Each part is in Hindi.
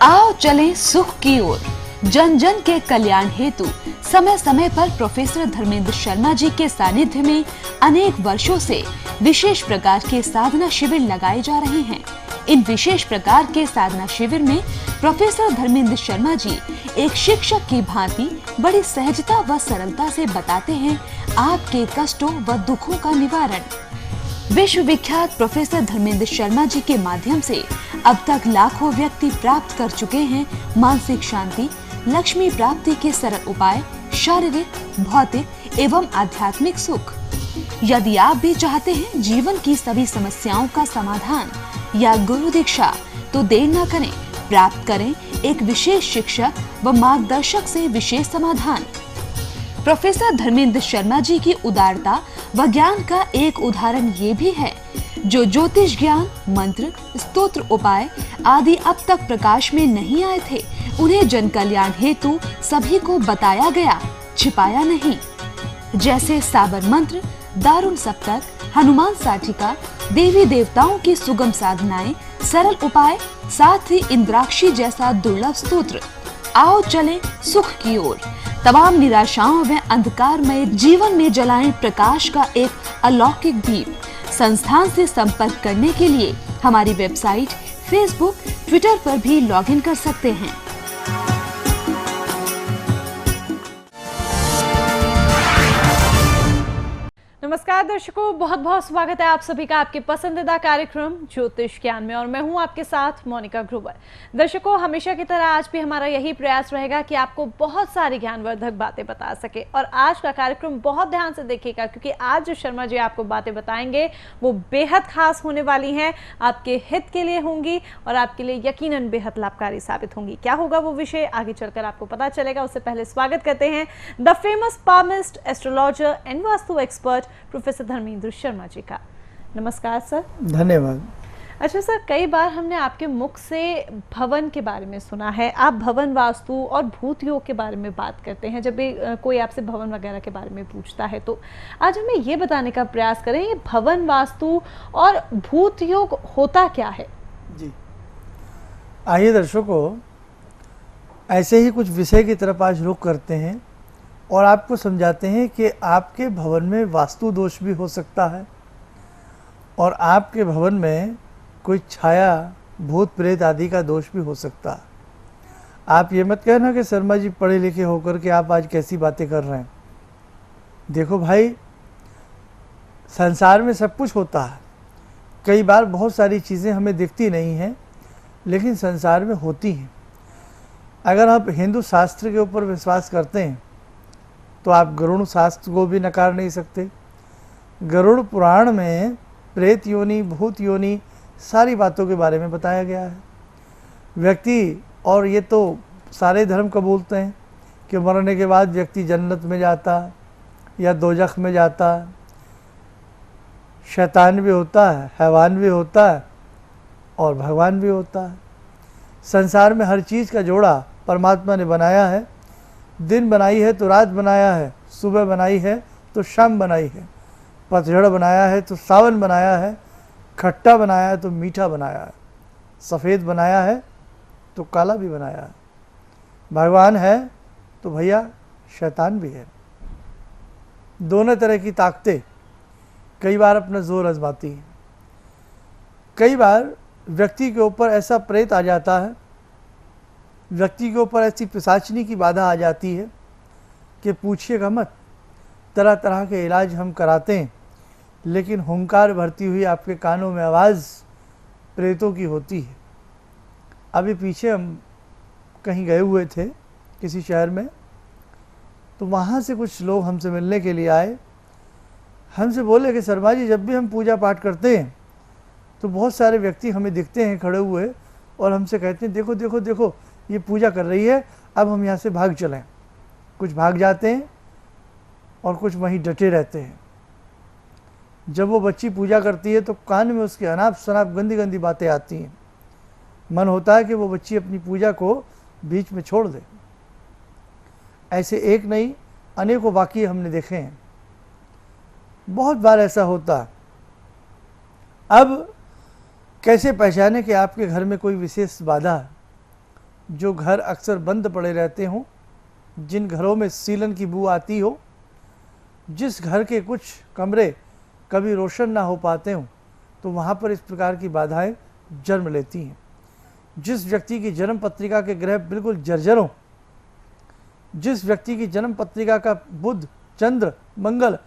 आओ चलें सुख की ओर। जन जन के कल्याण हेतु समय समय पर प्रोफेसर धर्मेंद्र शर्मा जी के सानिध्य में अनेक वर्षों से विशेष प्रकार के साधना शिविर लगाए जा रहे हैं। इन विशेष प्रकार के साधना शिविर में प्रोफेसर धर्मेंद्र शर्मा जी एक शिक्षक की भांति बड़ी सहजता व सरलता से बताते हैं आपके कष्टों व दुखों का निवारण। विश्व विख्यात प्रोफेसर धर्मेंद्र शर्मा जी के माध्यम से अब तक लाखों व्यक्ति प्राप्त कर चुके हैं मानसिक शांति, लक्ष्मी प्राप्ति के सरल उपाय, शारीरिक, भौतिक एवं आध्यात्मिक सुख। यदि आप भी चाहते हैं जीवन की सभी समस्याओं का समाधान या गुरु दीक्षा, तो देर न करें, प्राप्त करें एक विशेष शिक्षक व मार्गदर्शक से विशेष समाधान। प्रोफेसर धर्मेंद्र शर्मा जी की उदारता व ज्ञान का एक उदाहरण ये भी है, जो ज्योतिष ज्ञान, मंत्र, स्तोत्र उपाय आदि अब तक प्रकाश में नहीं आए थे, उन्हें जन कल्याण हेतु सभी को बताया गया, छिपाया नहीं। जैसे साबर मंत्र, दारुण सप्तक, हनुमान साटिका, देवी देवताओं की सुगम साधनाएं, सरल उपाय, साथ ही इंद्राक्षी जैसा दुर्लभ स्तोत्र। आओ चलें सुख की ओर। तमाम निराशाओं व अंधकारमय जीवन में जलाएं प्रकाश का एक अलौकिक दीप। संस्थान से संपर्क करने के लिए हमारी वेबसाइट, फेसबुक, ट्विटर पर भी लॉगिन कर सकते हैं। नमस्कार दर्शकों, बहुत बहुत स्वागत है आप सभी का आपके पसंदीदा कार्यक्रम ज्योतिष ज्ञान में, और मैं हूं आपके साथ मोनिका ग्रोवर। दर्शकों, हमेशा की तरह आज भी हमारा यही प्रयास रहेगा कि आपको बहुत सारी ज्ञानवर्धक बातें बता सके, और आज का कार्यक्रम बहुत ध्यान से देखिएगा, क्योंकि आज जो शर्मा जी आपको बातें बताएंगे वो बेहद खास होने वाली हैं, आपके हित के लिए होंगी और आपके लिए यकीनन बेहद लाभकारी साबित होंगी। क्या होगा वो विषय, आगे चलकर आपको पता चलेगा। उससे पहले स्वागत करते हैं the famous palmist, astrologer and vastu expert professor Dharmendra Sharma ji का। नमस्कार सर। धन्यवाद। अच्छा सर, कई बार हमने आपके मुख से भवन के बारे में सुना है, आप भवन वास्तु और भूत योग के बारे में बात करते हैं जब भी कोई आपसे भवन वगैरह के बारे में पूछता है। तो आज हमें ये बताने का प्रयास करें, ये भवन वास्तु और भूत योग होता क्या है? जी, आइए दर्शकों, ऐसे ही कुछ विषय की तरफ आज रुख करते हैं और आपको समझाते हैं कि आपके भवन में वास्तु दोष भी हो सकता है और आपके भवन में कोई छाया, भूत प्रेत आदि का दोष भी हो सकता है। आप ये मत कहना कि शर्मा जी पढ़े लिखे होकर के आप आज कैसी बातें कर रहे हैं। देखो भाई, संसार में सब कुछ होता है। कई बार बहुत सारी चीज़ें हमें दिखती नहीं हैं, लेकिन संसार में होती हैं। अगर आप हिंदू शास्त्र के ऊपर विश्वास करते हैं तो आप गरुड़ शास्त्र को भी नकार नहीं सकते। गरुड़ पुराण में प्रेत योनि, भूत योनि, सारी बातों के बारे में बताया गया है। व्यक्ति, और ये तो सारे धर्म कबूलते हैं कि मरने के बाद व्यक्ति जन्नत में जाता या दोजख में जाता। शैतान भी होता है, हैवान भी होता है और भगवान भी होता है। संसार में हर चीज़ का जोड़ा परमात्मा ने बनाया है। दिन बनाई है तो रात बनाया है, सुबह बनाई है तो शाम बनाई है, पतझड़ बनाया है तो सावन बनाया है, खट्टा बनाया है तो मीठा बनाया है, सफ़ेद बनाया है तो काला भी बनाया है। भगवान है तो भैया शैतान भी है। दोनों तरह की ताकतें कई बार अपना जोर आजमाती हैं। कई बार व्यक्ति के ऊपर ऐसा प्रेत आ जाता है, व्यक्ति के ऊपर ऐसी पिशाचनी की बाधा आ जाती है कि पूछिएगा मत। तरह तरह के इलाज हम कराते हैं, लेकिन हुंकार भरती हुई आपके कानों में आवाज़ प्रेतों की होती है। अभी पीछे हम कहीं गए हुए थे किसी शहर में, तो वहाँ से कुछ लोग हमसे मिलने के लिए आए। हमसे बोले कि शर्मा जी, जब भी हम पूजा पाठ करते हैं तो बहुत सारे व्यक्ति हमें दिखते हैं खड़े हुए और हमसे कहते हैं देखो देखो देखो ये पूजा कर रही है, अब हम यहाँ से भाग चलें। कुछ भाग जाते हैं और कुछ वहीं डटे रहते हैं। जब वो बच्ची पूजा करती है तो कान में उसके अनाप शनाप गंदी गंदी बातें आती हैं। मन होता है कि वो बच्ची अपनी पूजा को बीच में छोड़ दे। ऐसे एक नहीं, अनेकों वाक़ये हमने देखे हैं। बहुत बार ऐसा होता है। अब कैसे पहचाने कि आपके घर में कोई विशेष बाधा है? जो घर अक्सर बंद पड़े रहते हों, जिन घरों में सीलन की बू आती हो, जिस घर के कुछ कमरे कभी रोशन ना हो पाते हों, तो वहाँ पर इस प्रकार की बाधाएं जन्म लेती हैं। जिस व्यक्ति की जन्म पत्रिका के ग्रह बिल्कुल जर्जर हों, जिस व्यक्ति की जन्म पत्रिका का बुध, चंद्र, मंगल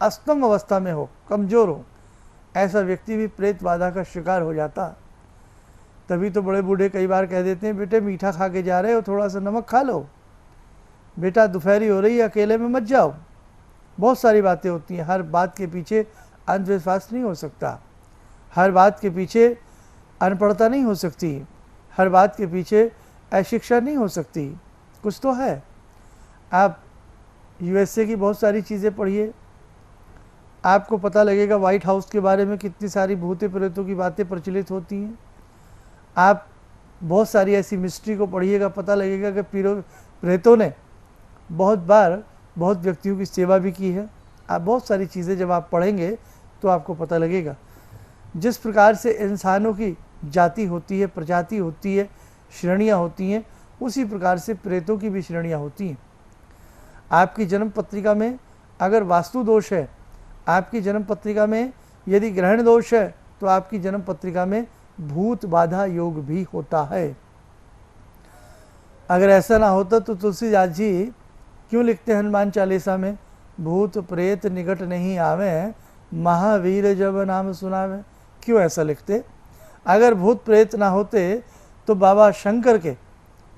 अस्तम अवस्था में हो, कमज़ोर हो, ऐसा व्यक्ति भी प्रेत बाधा का शिकार हो जाता। तभी तो बड़े बूढ़े कई बार कह देते हैं, बेटे मीठा खा के जा रहे हो, थोड़ा सा नमक खा लो, बेटा दोपहरी हो रही है, अकेले में मत जाओ। बहुत सारी बातें होती हैं। हर बात के पीछे अंधविश्वास नहीं हो सकता, हर बात के पीछे अनपढ़ता नहीं हो सकती, हर बात के पीछे अशिक्षा नहीं हो सकती, कुछ तो है। आप यूएसए की बहुत सारी चीज़ें पढ़िए, आपको पता लगेगा वाइट हाउस के बारे में कितनी सारी भूत प्रेतों की बातें प्रचलित होती हैं। आप बहुत सारी ऐसी मिस्ट्री को पढ़िएगा, पता लगेगा कि प्रेतों ने बहुत बार बहुत व्यक्तियों की सेवा भी की है। आप बहुत सारी चीज़ें जब आप पढ़ेंगे तो आपको पता लगेगा। जिस प्रकार से इंसानों की जाति होती है, प्रजाति होती है, श्रेणियाँ होती हैं, उसी प्रकार से प्रेतों की भी श्रेणियाँ होती हैं। आपकी जन्म पत्रिका में अगर वास्तु दोष है, आपकी जन्म पत्रिका में यदि ग्रहण दोष है, तो आपकी जन्म पत्रिका में भूत बाधा योग भी होता है। अगर ऐसा ना होता तो तुलसीदास जी क्यों लिखते हैं हनुमान चालीसा में, भूत प्रेत निकट नहीं आवे, महावीर जब नाम सुनावे? क्यों ऐसा लिखते? अगर भूत प्रेत ना होते तो बाबा शंकर के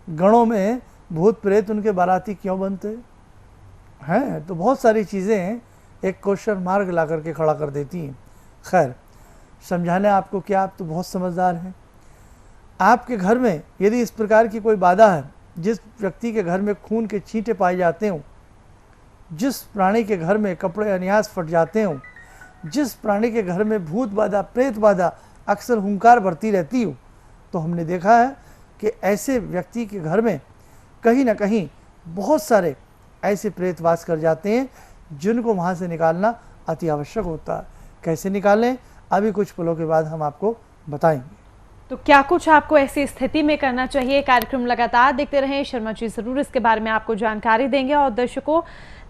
गणों में भूत प्रेत उनके बाराती क्यों बनते हैं? तो बहुत सारी चीज़ें एक क्वेश्चन मार्क ला करके खड़ा कर देती हैं। खैर, समझाने आपको क्या, आप तो बहुत समझदार हैं। आपके घर में यदि इस प्रकार की कोई बाधा है, जिस व्यक्ति के घर में खून के छींटे पाए जाते हों, जिस प्राणी के घर में कपड़े अनियास फट जाते हों, जिस प्राणी के घर में भूत बाधा, प्रेत बाधा अक्सर हुंकार भरती रहती हो, तो हमने देखा है कि ऐसे व्यक्ति के घर में कहीं ना कहीं बहुत सारे ऐसे प्रेत वास कर जाते हैं, जिनको वहाँ से निकालना अति आवश्यक होता है। कैसे निकालें, अभी कुछ पलों के बाद हम आपको बताएंगे। तो क्या कुछ आपको ऐसी स्थिति में करना चाहिए? कार्यक्रम लगातार देखते रहें, शर्मा जी जरूर इसके बारे में आपको जानकारी देंगे। और दर्शकों,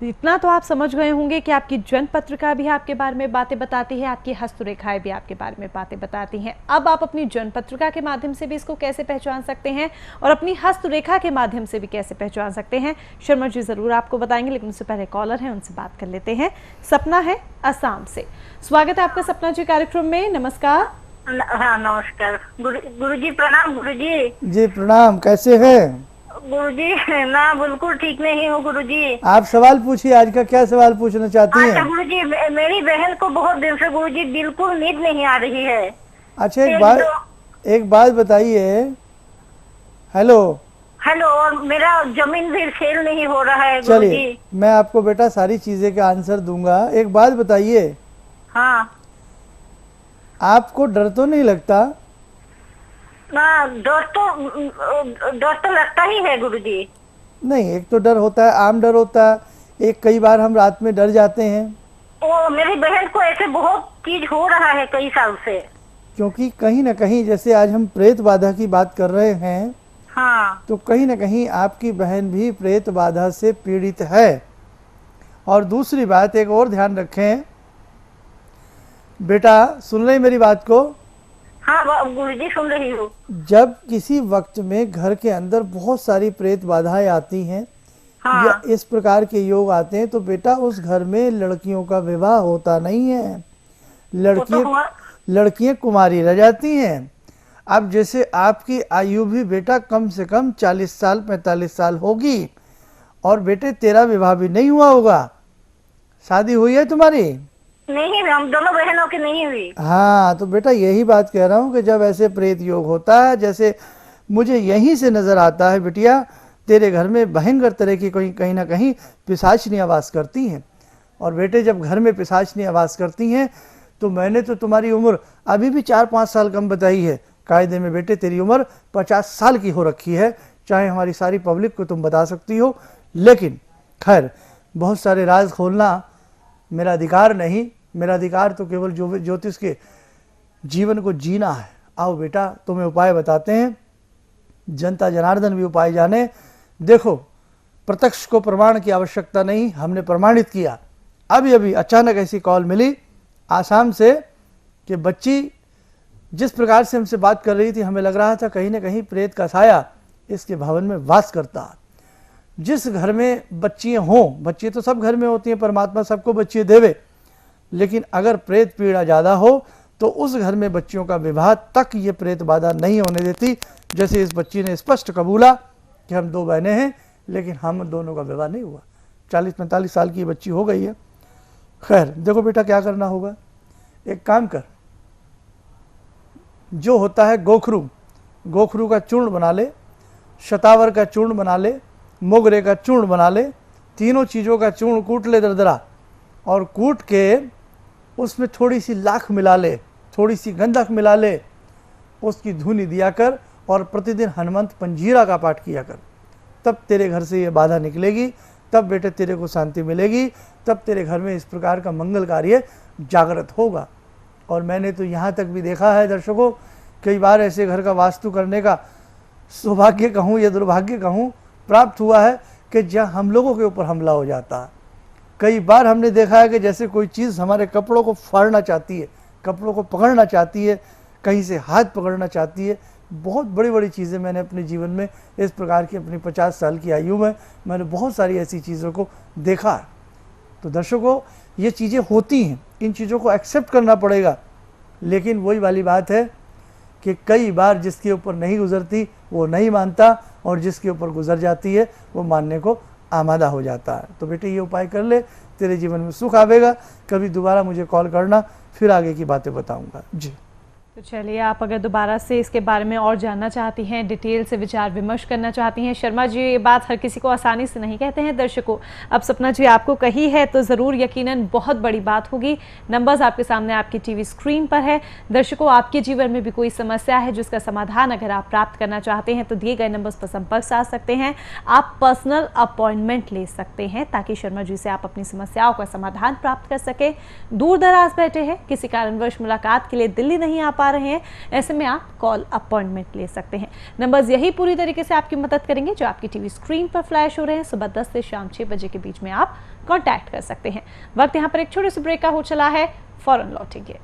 इतना तो आप समझ गए होंगे कि आपकी जन्म पत्रिका भी आपके बारे में बातें बताती है, आपकी हस्तरेखाएं भी आपके बारे में बातें बताती हैं। अब आप अपनी जन्म पत्रिका के माध्यम से भी इसको कैसे पहचान सकते हैं और अपनी हस्तरेखा के माध्यम से भी कैसे पहचान सकते हैं, शर्मा जी जरूर आपको बताएंगे। लेकिन उससे पहले कॉलर है, उनसे बात कर लेते हैं। सपना है असम से। स्वागत है आपका सपना जी कार्यक्रम में। नमस्कार। हाँ नमस्कार। गुरुजी प्रणाम। गुरुजी जी प्रणाम। कैसे हैं गुरुजी? ना बिल्कुल ठीक नहीं हूँ गुरुजी। आप सवाल पूछिए, आज का क्या सवाल पूछना चाहती हैं? अच्छा गुरुजी, मेरी बहन को बहुत दिन से गुरुजी बिल्कुल नींद नहीं आ रही है। अच्छा एक बात बताइए। Hello hello. और मेरा जमीन भी सेल नहीं हो रहा है चलिए, गुरुजी। मैं आपको बेटा सारी चीजें का आंसर दूंगा। एक बात बताइए, हाँ आपको डर तो नहीं लगता? ना, डर तो लगता ही है गुरुजी। नहीं, एक तो डर होता है, आम डर होता है, एक कई बार हम रात में डर जाते हैं। वो मेरी बहन को ऐसे बहुत चीज हो रहा है कई साल से। क्योंकि कहीं ना कहीं, जैसे आज हम प्रेत बाधा की बात कर रहे हैं, हाँ तो कहीं ना कहीं आपकी बहन भी प्रेत बाधा से पीड़ित है। और दूसरी बात, एक और ध्यान रखें बेटा, सुन रही मेरी बात को? हाँ गुरुजी सुन रही हूँ। जब किसी वक्त में घर के अंदर बहुत सारी प्रेत बाधाएं आती हैं, हाँ या इस प्रकार के योग आते हैं, तो बेटा उस घर में लड़कियों का विवाह होता नहीं है, लड़कियां कुमारी रह जाती हैं। अब जैसे आपकी आयु भी बेटा कम से कम 40 साल 45 साल होगी, और बेटे तेरा विवाह भी नहीं हुआ होगा। शादी हुई है तुम्हारी? नहीं, हम दोनों बहनों की नहीं हुई। हाँ, तो बेटा यही बात कह रहा हूँ कि जब ऐसे प्रेत योग होता है, जैसे मुझे यहीं से नजर आता है बिटिया, तेरे घर में भयंकर तरह की कहीं ना कहीं पिशाचनी आवास करती हैं। और बेटे जब घर में पिशाचनी आवास करती हैं, तो मैंने तो तुम्हारी उम्र अभी भी 4-5 साल कम बताई है। कायदे में बेटे तेरी उम्र 50 साल की हो रखी है, चाहे हमारी सारी पब्लिक को तुम बता सकती हो। लेकिन खैर, बहुत सारे राज खोलना मेरा अधिकार नहीं, मेरा अधिकार तो केवल ज्योतिष के जीवन को जीना है। आओ बेटा, तुम्हें उपाय बताते हैं। जनता जनार्दन भी उपाय जाने। देखो, प्रत्यक्ष को प्रमाण की आवश्यकता नहीं, हमने प्रमाणित किया। अभी अचानक ऐसी कॉल मिली आसाम से कि बच्ची जिस प्रकार से हमसे बात कर रही थी, हमें लग रहा था कहीं ना कहीं प्रेत का साया इसके भवन में वास करता। जिस घर में बच्चियाँ हों, बच्चियाँ तो सब घर में होती हैं, परमात्मा सबको बच्चियाँ देवे, लेकिन अगर प्रेत पीड़ा ज़्यादा हो तो उस घर में बच्चियों का विवाह तक ये प्रेत बाधा नहीं होने देती। जैसे इस बच्ची ने स्पष्ट कबूला कि हम 2 बहनें हैं, लेकिन हम दोनों का विवाह नहीं हुआ। 40-45 साल की बच्ची हो गई है। खैर, देखो बेटा क्या करना होगा, एक काम कर, जो होता है गोखरू का चूर्ण बना ले, शतावर का चूर्ण बना ले, मोगरे का चूर्ण बना ले, तीनों चीज़ों का चूर्ण कूट ले दरदरा, और कूट के उसमें थोड़ी सी लाख मिला ले, थोड़ी सी गंधक मिला ले, उसकी धुनी दिया कर और प्रतिदिन हनुमंत पंजीरा का पाठ किया कर। तब तेरे घर से ये बाधा निकलेगी, तब बेटे तेरे को शांति मिलेगी, तब तेरे घर में इस प्रकार का मंगल कार्य जागृत होगा। और मैंने तो यहाँ तक भी देखा है दर्शकों, कई बार ऐसे घर का वास्तु करने का सौभाग्य कहूँ या दुर्भाग्य कहूँ प्राप्त हुआ है कि जहाँ हम लोगों के ऊपर हमला हो जाता है। कई बार हमने देखा है कि जैसे कोई चीज़ हमारे कपड़ों को फाड़ना चाहती है, कपड़ों को पकड़ना चाहती है, कहीं से हाथ पकड़ना चाहती है। बहुत बड़ी बड़ी चीज़ें मैंने अपने जीवन में इस प्रकार की, अपनी 50 साल की आयु में मैंने बहुत सारी ऐसी चीज़ों को देखा है। तो दर्शकों, ये चीज़ें होती हैं, इन चीज़ों को एक्सेप्ट करना पड़ेगा। लेकिन वही वाली बात है कि कई बार जिसके ऊपर नहीं गुजरती वो नहीं मानता, और जिसके ऊपर गुजर जाती है वो मानने को आमादा हो जाता है। तो बेटे ये उपाय कर ले, तेरे जीवन में सुख आवेगा। कभी दोबारा मुझे कॉल करना, फिर आगे की बातें बताऊंगा जी। तो चलिए, आप अगर दोबारा से इसके बारे में और जानना चाहती हैं, डिटेल से विचार विमर्श करना चाहती हैं, शर्मा जी ये बात हर किसी को आसानी से नहीं कहते हैं दर्शकों। अब सपना जी आपको कही है तो ज़रूर यकीनन बहुत बड़ी बात होगी। नंबर्स आपके सामने आपकी टीवी स्क्रीन पर है। दर्शकों, आपके जीवन में भी कोई समस्या है जिसका समाधान अगर आप प्राप्त करना चाहते हैं तो दिए गए नंबर्स पर संपर्क साध सकते हैं। आप पर्सनल अपॉइंटमेंट ले सकते हैं ताकि शर्मा जी से आप अपनी समस्याओं का समाधान प्राप्त कर सके। दूर दराज बैठे हैं, किसी कारणवश मुलाकात के लिए दिल्ली नहीं आ रहे हैं, ऐसे में आप कॉल अपॉइंटमेंट ले सकते हैं। नंबर्स यही पूरी तरीके से आपकी मदद करेंगे जो आपकी टीवी स्क्रीन पर फ्लैश हो रहे हैं। सुबह 10 से शाम 6 बजे के बीच में आप कांटेक्ट कर सकते हैं। वक्त यहां पर एक छोटे से ब्रेक का हो चला है, फौरन लौटेंगे।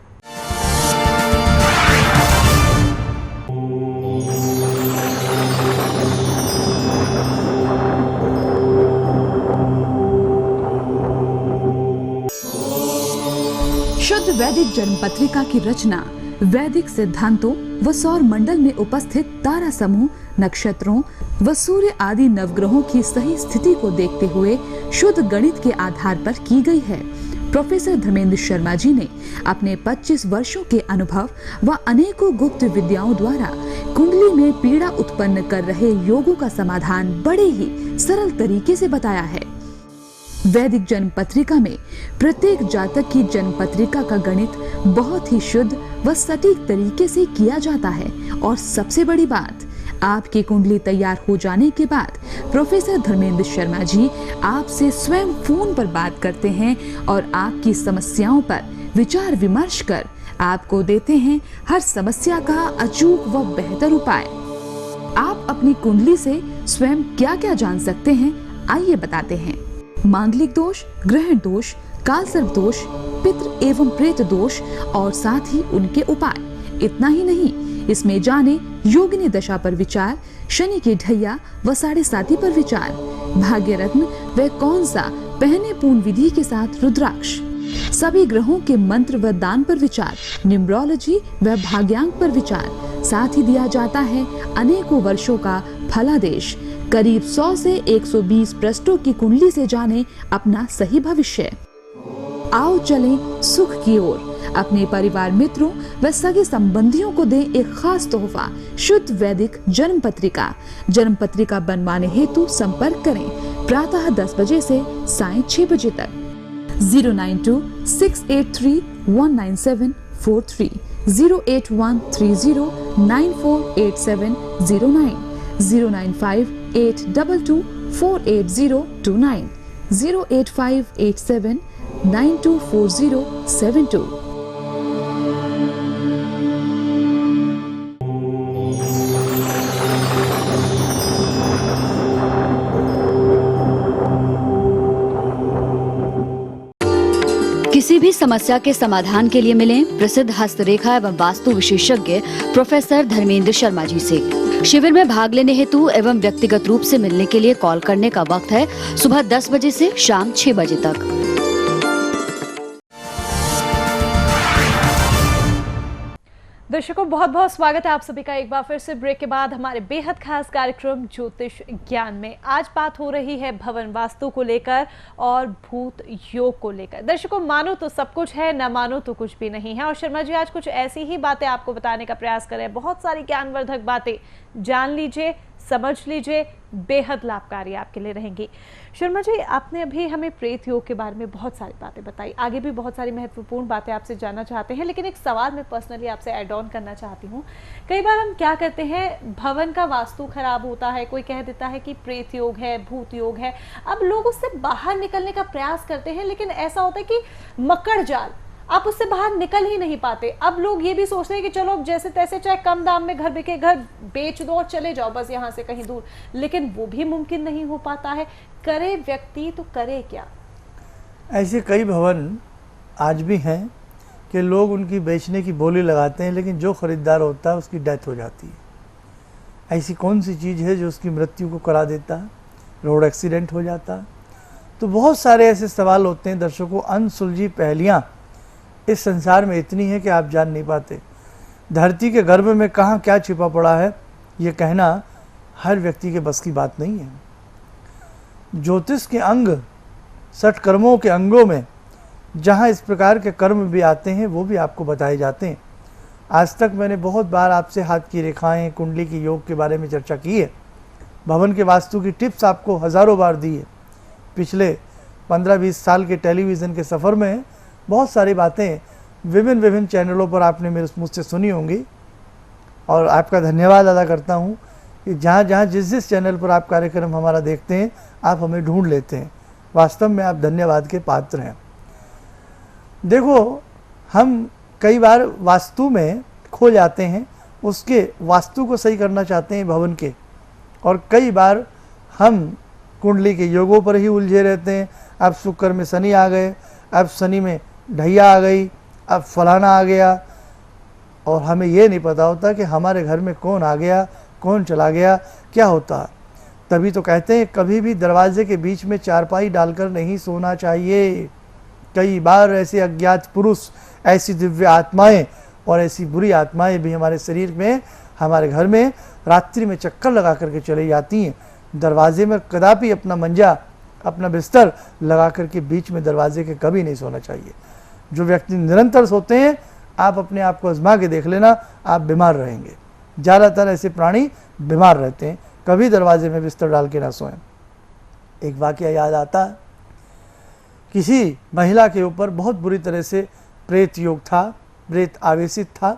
शुद्ध वैदिक जन्म पत्रिका की रचना वैदिक सिद्धांतों व सौर मंडल में उपस्थित तारा समूह, नक्षत्रों व सूर्य आदि नवग्रहों की सही स्थिति को देखते हुए शुद्ध गणित के आधार पर की गई है। प्रोफेसर धर्मेंद्र शर्मा जी ने अपने 25 वर्षों के अनुभव व अनेकों गुप्त विद्याओं द्वारा कुंडली में पीड़ा उत्पन्न कर रहे योगों का समाधान बड़े ही सरल तरीके से बताया है। वैदिक जन्म पत्रिका में प्रत्येक जातक की जन्म पत्रिका का गणित बहुत ही शुद्ध व सटीक तरीके से किया जाता है। और सबसे बड़ी बात, आपकी कुंडली तैयार हो जाने के बाद प्रोफेसर धर्मेंद्र शर्मा जी आपसे स्वयं फोन पर बात करते हैं और आपकी समस्याओं पर विचार विमर्श कर आपको देते हैं हर समस्या का अचूक व बेहतर उपाय। आप अपनी कुंडली से स्वयं क्या क्या जान सकते हैं, आइए बताते हैं। मांगलिक दोष, ग्रहण दोष, काल सर्प दोष, पितृ एवं प्रेत दोष और साथ ही उनके उपाय। इतना ही नहीं, इसमें जाने योगिनी दशा पर विचार, शनि की ढैया व 7.5 पर विचार, भाग्य रत्न व कौन सा पहने पूर्ण विधि के साथ रुद्राक्ष, सभी ग्रहों के मंत्र व दान पर विचार, न्यूमरोलॉजी व भाग्यांक पर विचार। साथ ही दिया जाता है अनेकों वर्षों का फलादेश। करीब 100 से 120 पृष्ठों की कुंडली से जाने अपना सही भविष्य। आओ चलें सुख की ओर। अपने परिवार मित्रों व सगे संबंधियों को दें एक खास तोहफा, शुद्ध वैदिक जन्म पत्रिका। जन्म पत्रिका बनवाने हेतु संपर्क करें प्रातः 10 बजे से सायं 6 बजे तक। 092-683-19743, 08130948709, 095-822-48029, 08587924072। समस्या के समाधान के लिए मिलें प्रसिद्ध हस्तरेखा एवं वास्तु विशेषज्ञ प्रोफेसर धर्मेंद्र शर्मा जी से। शिविर में भाग लेने हेतु एवं व्यक्तिगत रूप से मिलने के लिए कॉल करने का वक्त है सुबह 10 बजे से शाम 6 बजे तक। दर्शकों, बहुत बहुत स्वागत है आप सभी का एक बार फिर से ब्रेक के बाद हमारे बेहद खास कार्यक्रम ज्योतिष ज्ञान में। आज बात हो रही है भवन वास्तु को लेकर और भूत योग को लेकर। दर्शकों, मानो तो सब कुछ है, न मानो तो कुछ भी नहीं है। और शर्मा जी आज कुछ ऐसी ही बातें आपको बताने का प्रयास कर रहे हैं। बहुत सारी ज्ञानवर्धक बातें जान लीजिए, समझ लीजिए, बेहद लाभकारी आपके लिए रहेंगी। शर्मा जी, आपने अभी हमें प्रेत योग के बारे में बहुत सारी बातें बताई, आगे भी बहुत सारी महत्वपूर्ण बातें आपसे जानना चाहते हैं, लेकिन एक सवाल मैं पर्सनली आपसे ऐड ऑन करना चाहती हूँ। कई बार हम क्या करते हैं, भवन का वास्तु खराब होता है, कोई कह देता है कि प्रेत योग है, भूत योग है। अब लोग उससे बाहर निकलने का प्रयास करते हैं, लेकिन ऐसा होता है कि मकड़ जाल, आप उससे बाहर निकल ही नहीं पाते। अब लोग ये भी सोचते हैं कि चलो जैसे तैसे चाहे कम दाम में घर बिके, घर बेच दो और चले जाओ बस यहाँ से कहीं दूर, लेकिन वो भी मुमकिन नहीं हो पाता है। करे व्यक्ति तो करे क्या? ऐसे कई भवन आज भी हैं कि लोग उनकी बेचने की बोली लगाते हैं, लेकिन जो खरीदार होता है उसकी डेथ हो जाती है। ऐसी कौन सी चीज़ है जो उसकी मृत्यु को करा देता है? रोड एक्सीडेंट हो जाता है। तो बहुत सारे ऐसे सवाल होते हैं दर्शकों, अनसुलझी पहेलियाँ इस संसार में इतनी है कि आप जान नहीं पाते। धरती के गर्भ में कहाँ क्या छिपा पड़ा है, ये कहना हर व्यक्ति के बस की बात नहीं है। ज्योतिष के अंग 60 कर्मों के अंगों में जहाँ इस प्रकार के कर्म भी आते हैं वो भी आपको बताए जाते हैं। आज तक मैंने बहुत बार आपसे हाथ की रेखाएं, कुंडली की योग के बारे में चर्चा की है। भवन के वास्तु की टिप्स आपको हज़ारों बार दी है। पिछले 15-20 साल के टेलीविज़न के सफ़र में बहुत सारी बातें विभिन्न चैनलों पर आपने मुझसे सुनी होंगी, और आपका धन्यवाद अदा करता हूं कि जहां जिस चैनल पर आप कार्यक्रम हमारा देखते हैं, आप हमें ढूंढ लेते हैं। वास्तव में आप धन्यवाद के पात्र हैं। देखो, हम कई बार वास्तु में खो जाते हैं, उसके वास्तु को सही करना चाहते हैं भवन के, और कई बार हम कुंडली के योगों पर ही उलझे रहते हैं। अब शुक्र में शनि आ गए, अब शनि में ढैया आ गई, अब फलाना आ गया, और हमें ये नहीं पता होता कि हमारे घर में कौन आ गया, कौन चला गया, क्या होता। तभी तो कहते हैं कभी भी दरवाजे के बीच में चारपाई डालकर नहीं सोना चाहिए। कई बार ऐसे अज्ञात पुरुष, ऐसी दिव्य आत्माएं और ऐसी बुरी आत्माएं भी हमारे शरीर में, हमारे घर में रात्रि में चक्कर लगा करके चली जाती हैं। दरवाजे में कदापि अपना मंजा, अपना बिस्तर लगा करके बीच में दरवाजे के कभी नहीं सोना चाहिए। जो व्यक्ति निरंतर सोते हैं, आप अपने आप को आजमा के देख लेना, आप बीमार रहेंगे। ज़्यादातर ऐसे प्राणी बीमार रहते हैं। कभी दरवाजे में बिस्तर डाल के ना सोएं। एक वाकया याद आता, किसी महिला के ऊपर बहुत बुरी तरह से प्रेत योग था, प्रेत आवेशित था।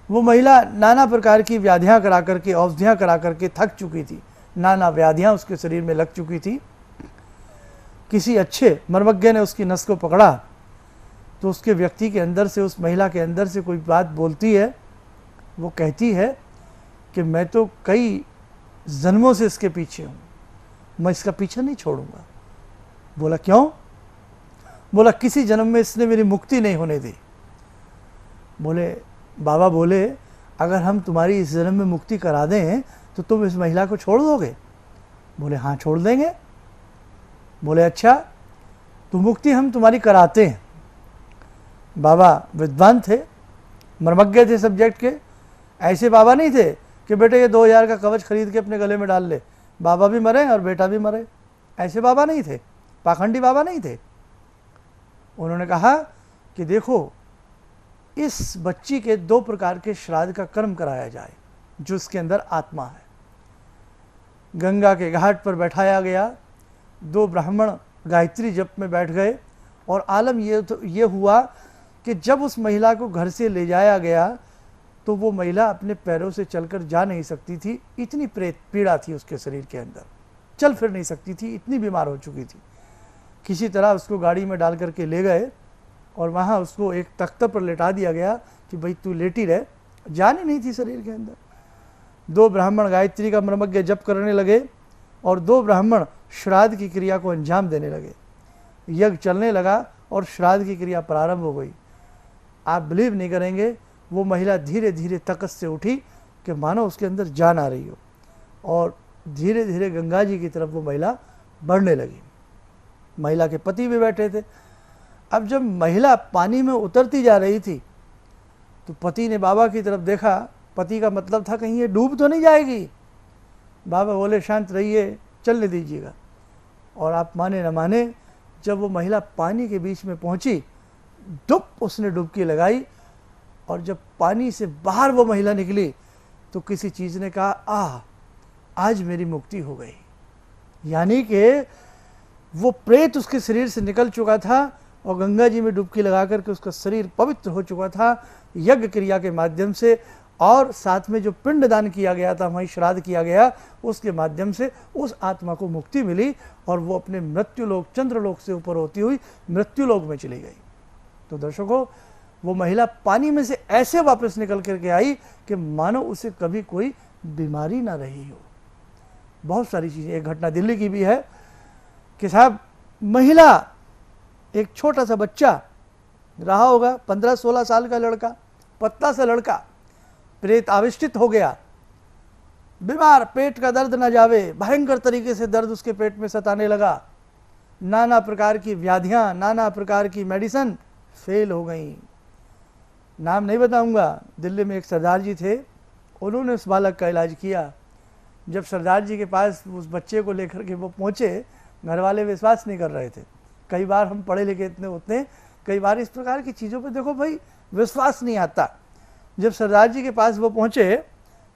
वो महिला नाना प्रकार की व्याधियाँ करा करके, औषधियाँ करा करके थक चुकी थी। नाना व्याधियाँ उसके शरीर में लग चुकी थी। किसी अच्छे मर्मज्ञ ने उसकी नस को पकड़ा तो उसके व्यक्ति के अंदर से, उस महिला के अंदर से कोई बात बोलती है। वो कहती है कि मैं तो कई जन्मों से इसके पीछे हूँ, मैं इसका पीछा नहीं छोड़ूंगा। बोला क्यों? बोला किसी जन्म में इसने मेरी मुक्ति नहीं होने दी। बोले बाबा बोले अगर हम तुम्हारी इस जन्म में मुक्ति करा दें तो तुम इस महिला को छोड़ दोगे? बोले हाँ छोड़ देंगे। बोले अच्छा, तो मुक्ति हम तुम्हारी कराते हैं। बाबा विद्वान थे, मर्मज्ञ थे सब्जेक्ट के। ऐसे बाबा नहीं थे कि बेटे ये 2000 का कवच खरीद के अपने गले में डाल ले, बाबा भी मरे और बेटा भी मरे। ऐसे बाबा नहीं थे, पाखंडी बाबा नहीं थे। उन्होंने कहा कि देखो, इस बच्ची के 2 प्रकार के श्राद्ध का कर्म कराया जाए जो इसके अंदर आत्मा है। गंगा के घाट पर बैठाया गया, 2 ब्राह्मण गायत्री जप में बैठ गए, और आलम ये हुआ कि जब उस महिला को घर से ले जाया गया तो वो महिला अपने पैरों से चलकर जा नहीं सकती थी। इतनी प्रेत पीड़ा थी उसके शरीर के अंदर, चल फिर नहीं सकती थी, इतनी बीमार हो चुकी थी। किसी तरह उसको गाड़ी में डाल करके ले गए और वहाँ उसको एक तख्ते पर लेटा दिया गया कि भाई तू लेटी रह, जान ही नहीं थी शरीर के अंदर। 2 ब्राह्मण गायत्री का मर्मज्ञ जप करने लगे और 2 ब्राह्मण श्राद्ध की क्रिया को अंजाम देने लगे। यज्ञ चलने लगा और श्राद्ध की क्रिया प्रारंभ हो गई। आप बिलीव नहीं करेंगे, वो महिला धीरे धीरे तकस से उठी कि मानो उसके अंदर जान आ रही हो, और धीरे धीरे गंगा जी की तरफ वो महिला बढ़ने लगी। महिला के पति भी बैठे थे। अब जब महिला पानी में उतरती जा रही थी तो पति ने बाबा की तरफ देखा। पति का मतलब था कहीं ये डूब तो नहीं जाएगी। बाबा बोले शांत रहिए, चलने दीजिएगा। और आप माने न माने, जब वो महिला पानी के बीच में पहुंची, डुब उसने डुबकी लगाई, और जब पानी से बाहर वो महिला निकली तो किसी चीज़ ने कहा आज मेरी मुक्ति हो गई। यानी कि वो प्रेत उसके शरीर से निकल चुका था और गंगा जी में डुबकी लगा करके उसका शरीर पवित्र हो चुका था यज्ञ क्रिया के माध्यम से, और साथ में जो पिंडदान किया गया था, वहीं श्राद्ध किया गया, उसके माध्यम से उस आत्मा को मुक्ति मिली और वो अपने मृत्युलोक चंद्रलोक से ऊपर होती हुई मृत्युलोक में चली गई। तो दर्शकों, वो महिला पानी में से ऐसे वापस निकल करके आई कि मानो उसे कभी कोई बीमारी ना रही हो। बहुत सारी चीज़ें। एक घटना दिल्ली की भी है कि साहब, महिला, एक छोटा सा बच्चा रहा होगा, 15-16 साल का लड़का, पतला सा लड़का, प्रेत आविष्टित हो गया, बीमार, पेट का दर्द न जावे, भयंकर तरीके से दर्द उसके पेट में सताने लगा। नाना प्रकार की व्याधियां, नाना प्रकार की मेडिसिन फेल हो गई। नाम नहीं बताऊंगा। दिल्ली में एक सरदार जी थे, उन्होंने उस बालक का इलाज किया। जब सरदार जी के पास उस बच्चे को लेकर के वो पहुंचे, घर वाले विश्वास नहीं कर रहे थे। कई बार हम पढ़े लिखे इतने होते हैं, कई बार इस प्रकार की चीज़ों पे देखो भाई विश्वास नहीं आता। जब सरदार जी के पास वो पहुंचे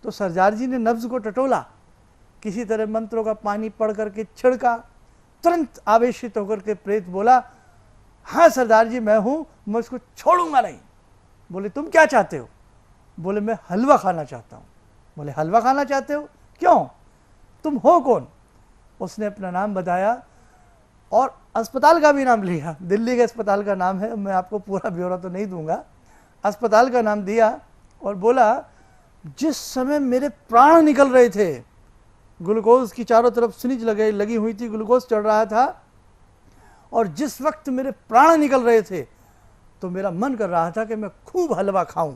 तो सरदार जी ने नब्ज को टटोला, किसी तरह मंत्रों का पानी पढ़ करके छिड़का। तुरंत आवेशित होकर के प्रेत बोला, हाँ सरदार जी मैं हूँ, मैं उसको छोड़ूंगा नहीं। बोले तुम क्या चाहते हो? बोले मैं हलवा खाना चाहता हूँ। बोले हलवा खाना चाहते हो, क्यों, तुम हो कौन? उसने अपना नाम बताया और अस्पताल का भी नाम लिया। दिल्ली के अस्पताल का नाम है, मैं आपको पूरा ब्यौरा तो नहीं दूंगा। अस्पताल का नाम दिया और बोला जिस समय मेरे प्राण निकल रहे थे, ग्लूकोज की चारों तरफ सिरिंज लगी हुई थी, ग्लूकोज चढ़ रहा था, और जिस वक्त मेरे प्राण निकल रहे थे तो मेरा मन कर रहा था कि मैं खूब हलवा खाऊं,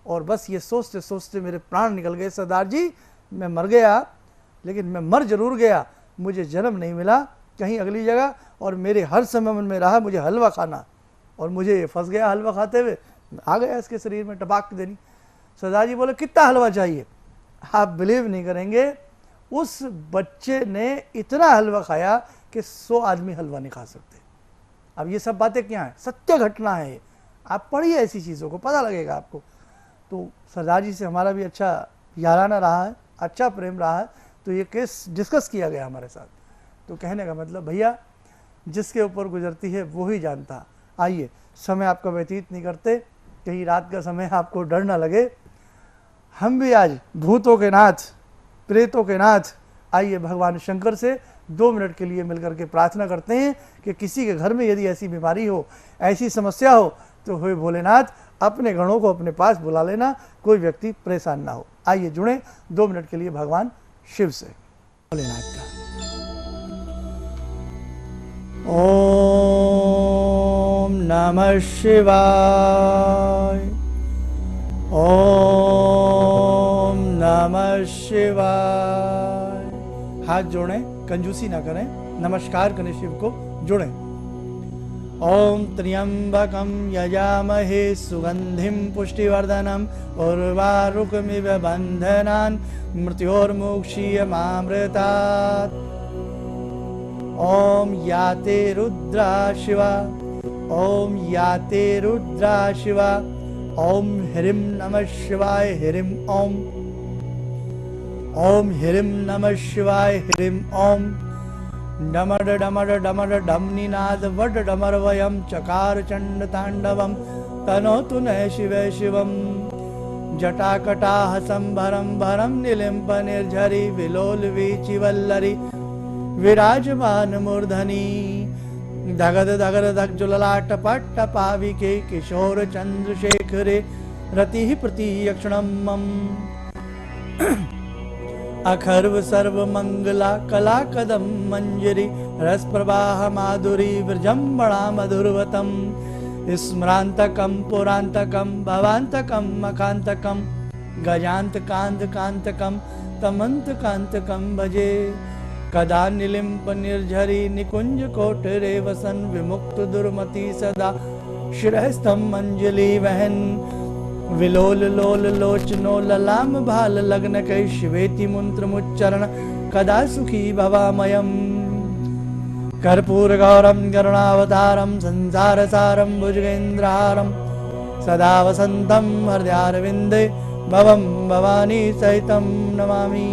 और बस ये सोचते सोचते मेरे प्राण निकल गए। सरदार जी मैं मर गया, लेकिन मैं मर जरूर गया, मुझे जन्म नहीं मिला कहीं अगली जगह, और मेरे हर समय मन में रहा मुझे हलवा खाना, और मुझे ये फंस गया हलवा खाते हुए, आ गया इसके शरीर में टपाक देनी। सरदार जी बोले कितना हलवा चाहिए? आप बिलीव नहीं करेंगे, उस बच्चे ने इतना हलवा खाया कि 100 आदमी हलवा नहीं खा सकते। अब ये सब बातें क्या हैं? सत्य घटना है। आप पढ़िए ऐसी चीज़ों को, पता लगेगा आपको। तो सरदार जी से हमारा भी अच्छा याराना रहा है, अच्छा प्रेम रहा है। तो ये केस डिस्कस किया गया हमारे साथ। तो कहने का मतलब भैया, जिसके ऊपर गुजरती है वो ही जानता। आइए, समय आपका व्यतीत नहीं करते, कहीं रात का समय आपको डर ना लगे। हम भी आज भूतों के नाथ, प्रेतों के नाथ, आइए भगवान शंकर से 2 मिनट के लिए मिलकर के प्रार्थना करते हैं कि किसी के घर में यदि ऐसी बीमारी हो, ऐसी समस्या हो, तो हे भोलेनाथ अपने गणों को अपने पास बुला लेना, कोई व्यक्ति परेशान ना हो। आइए जुड़े 2 मिनट के लिए भगवान शिव से। भोलेनाथ का ओम नमः शिवाय, ओम नमः शिवाय। हाथ जोड़ें, कंजूसी ना करें, नमस्कार करें शिव को, जुड़ें। ओम त्र्यंबकं यजामहे सुगंधिं पुष्टिवर्धनम् उर्वारुकमिव बन्धनान् मृत्योर्मुक्षीयमामृतात्। ओम याते रुद्रा शिवा, ओम याते रुद्रा शिवा। ओम ह्रीं नमः शिवाय ह्रीं ओम, ओम ह्रीं नमः शिवाय ह्रीं ओम। डमड डमड डमड डमनिनाद वड डमर वयम चकार चंड तांडवम तनोतु नः शिवे शिवम। जटाकटाह संभरम भरम निलिम्प निर्झरी विलोल वीचिवल्लरी विराजमान मूर्धनि। धगद धगद धगजुललाट पट्ट पाविके किशोर चंद्रशेखरे रति प्रति यक्षणम मम। अखर्व सर्व मंगला कला कदम मंजरी रस प्रवाह माधुरी व्रजम्बणा मधुरवतम स्मरांतकम पुरांतकम भवांतकम मकांतकम गजांत कांत कांतकम तमंत कांतकम भजे कदा निलिम्प निर्झरी निकुंज कोटरे वसन विमुक्त दुर्मति सदा शिरस्तम मंजलि वहन विलोल लोल लोचनो ललाम भाल लग्न कै शिवेति मंत्र मुच्चरण कदा सुखी भवामयम् कर्पूर गौरम करुणावतारम संसार सारम भुजगेन्द्रहारम सदा वसंतम हृदयारविंदे भवम भवानी सहितम नमामि।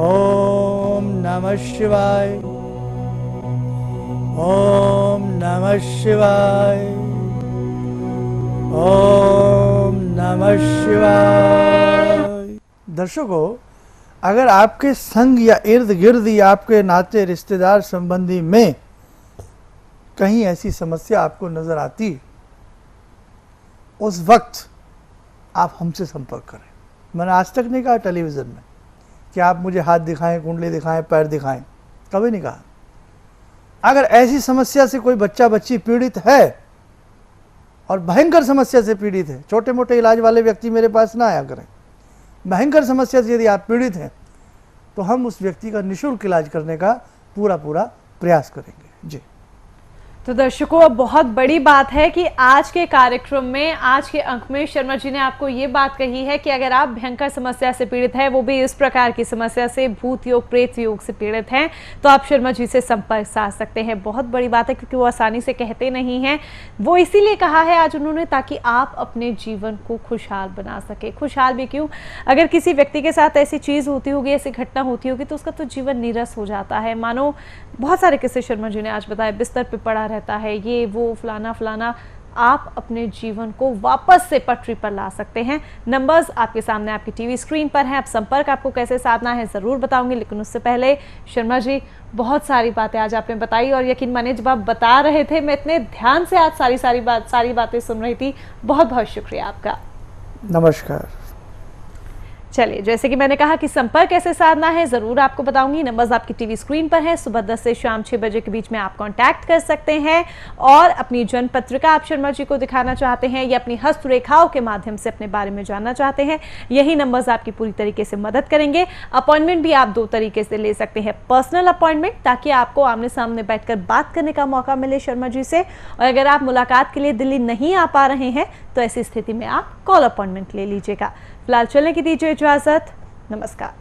ओम नमः शिवाय। ओम नमः शिवाय। ओम नमः शिवाय। दर्शकों, अगर आपके संग या इर्द गिर्द या आपके नाते रिश्तेदार संबंधी में कहीं ऐसी समस्या आपको नजर आती, उस वक्त आप हमसे संपर्क करें। मैंने आज तक नहीं कहा टेलीविज़न में कि आप मुझे हाथ दिखाएं, कुंडली दिखाएं, पैर दिखाएं, कभी नहीं कहा। अगर ऐसी समस्या से कोई बच्चा बच्ची पीड़ित है और भयंकर समस्या से पीड़ित है, छोटे मोटे इलाज वाले व्यक्ति मेरे पास ना आया करें। भयंकर समस्या से यदि आप पीड़ित हैं तो हम उस व्यक्ति का निःशुल्क इलाज करने का पूरा प्रयास करेंगे जी। तो दर्शकों, अब बहुत बड़ी बात है कि आज के कार्यक्रम में, आज के अंक में शर्मा जी ने आपको ये बात कही है कि अगर आप भयंकर समस्या से पीड़ित हैं, वो भी इस प्रकार की समस्या से, भूत योग प्रेत योग से पीड़ित हैं, तो आप शर्मा जी से संपर्क साध सकते हैं। बहुत बड़ी बात है क्योंकि वो आसानी से कहते नहीं हैं। वो इसीलिए कहा है आज उन्होंने ताकि आप अपने जीवन को खुशहाल बना सके। खुशहाल भी क्यों, अगर किसी व्यक्ति के साथ ऐसी चीज़ होती होगी, ऐसी घटना होती होगी, तो उसका तो जीवन नीरस हो जाता है। मानो बहुत सारे किस्से शर्मा जी ने आज बताए, बिस्तर पे पड़ा रहता है, ये वो फलाना फलाना। आप अपने जीवन को वापस से पटरी पर ला सकते हैं। नंबर्स आपके सामने, आपकी टीवी स्क्रीन पर हैं। अब संपर्क आपको कैसे साधना है ज़रूर बताऊंगी, लेकिन उससे पहले शर्मा जी, बहुत सारी बातें आज आपने बताई और यकीन मानिए जब आप बता रहे थे मैं इतने ध्यान से आज सारी बातें सुन रही थी। बहुत बहुत शुक्रिया आपका। नमस्कार। चलिए, जैसे कि मैंने कहा कि संपर्क कैसे साधना है ज़रूर आपको बताऊंगी। नंबर्स आपकी टीवी स्क्रीन पर है। सुबह 10 से शाम 6 बजे के बीच में आप कांटेक्ट कर सकते हैं और अपनी जन्म पत्रिका आप शर्मा जी को दिखाना चाहते हैं या अपनी हस्तरेखाओं के माध्यम से अपने बारे में जानना चाहते हैं, यही नंबर्स आपकी पूरी तरीके से मदद करेंगे। अपॉइंटमेंट भी आप 2 तरीके से ले सकते हैं। पर्सनल अपॉइंटमेंट, ताकि आपको आमने सामने बैठकर बात करने का मौका मिले शर्मा जी से, और अगर आप मुलाकात के लिए दिल्ली नहीं आ पा रहे हैं तो ऐसी स्थिति में आप कॉल अपॉइंटमेंट ले लीजिएगा। फिलहाल चलने की दीजिए इजाजत। नमस्कार।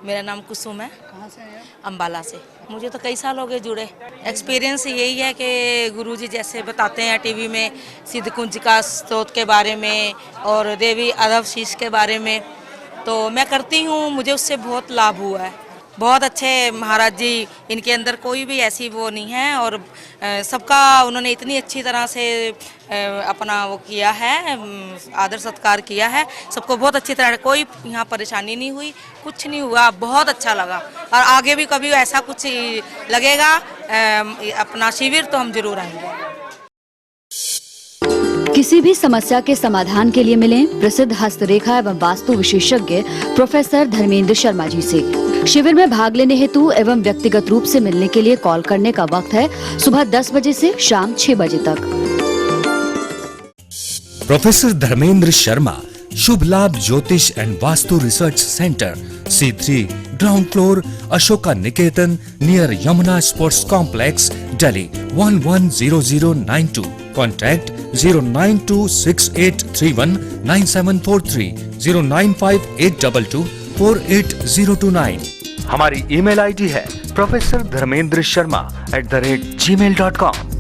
मेरा नाम कुसुम है। कहाँ से हैं? अम्बाला से। मुझे तो कई साल हो गए जुड़े। एक्सपीरियंस यही है कि गुरुजी जैसे बताते हैं टीवी में सिद्ध कुंज का स्रोत के बारे में और देवी अधव शीश के बारे में, तो मैं करती हूँ, मुझे उससे बहुत लाभ हुआ है। बहुत अच्छे महाराज जी, इनके अंदर कोई भी ऐसी वो नहीं है और सबका उन्होंने इतनी अच्छी तरह से अपना वो किया है, आदर सत्कार किया है, सबको बहुत अच्छी तरह, कोई यहाँ परेशानी नहीं हुई, कुछ नहीं हुआ, बहुत अच्छा लगा। और आगे भी कभी ऐसा कुछ लगेगा अपना शिविर तो हम जरूर आएंगे। किसी भी समस्या के समाधान के लिए मिलें प्रसिद्ध हस्तरेखा एवं वास्तु विशेषज्ञ प्रोफेसर धर्मेंद्र शर्मा जी से। शिविर में भाग लेने हेतु एवं व्यक्तिगत रूप से मिलने के लिए कॉल करने का वक्त है सुबह 10 बजे से शाम 6 बजे तक। प्रोफेसर धर्मेंद्र शर्मा, शुभ लाभ ज्योतिष and vastu research centre, C3, ground floor, Ashoka Niketan, near Yamuna sports complex, Delhi 110092। Contact 09268319743, 09582248029। हमारी ईमेल आईडी है professor dharmendra sharma@gmail.com।